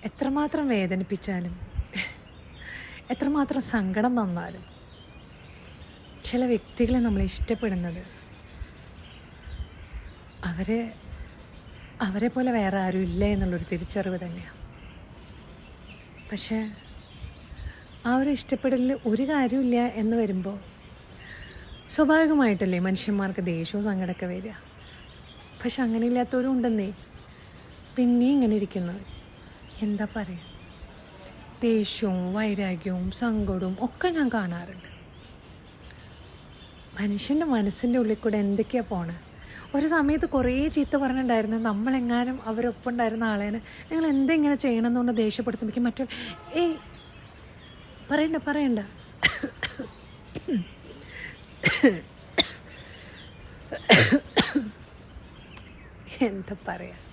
എത്രമാത്രം വേദനിപ്പിച്ചാലും എത്രമാത്രം സങ്കടം തന്നാലും ചില വ്യക്തികളെ നമ്മൾ ഇഷ്ടപ്പെടുന്നത് അവരെ പോലെ വേറെ ആരും ഇല്ല എന്നുള്ളൊരു തിരിച്ചറിവ് തന്നെയാണ്. പക്ഷേ ആ ഒരു ഇഷ്ടപ്പെടലിൽ ഒരു കാര്യമില്ല എന്ന് വരുമ്പോൾ സ്വാഭാവികമായിട്ടല്ലേ മനുഷ്യന്മാർക്ക് ദേഷ്യവും സങ്കടമൊക്കെ വരിക. പക്ഷെ അങ്ങനെ ഇല്ലാത്തവരും ഉണ്ടെന്നേ, പിന്നെയും ഇങ്ങനെ ഇരിക്കുന്നവർ. എന്താ പറയുക, ദേഷ്യവും വൈരാഗ്യവും സങ്കടവും ഒക്കെ ഞാൻ കാണാറുണ്ട്. മനുഷ്യൻ്റെ മനസ്സിൻ്റെ ഉള്ളിൽ കൂടെ എന്തൊക്കെയാണ് പോണേ. ഒരു സമയത്ത് കുറേ ചീത്ത പറഞ്ഞിട്ടുണ്ടായിരുന്നു, നമ്മളെങ്ങാനും അവരൊപ്പം ഉണ്ടായിരുന്ന ആളേനെ നിങ്ങൾ എന്തെങ്ങനെ ചെയ്യണമെന്നുകൊണ്ട് ദേഷ്യപ്പെടുത്തുമ്പോഴേക്കും മറ്റേ പറയണ്ട എന്താ പറയുക.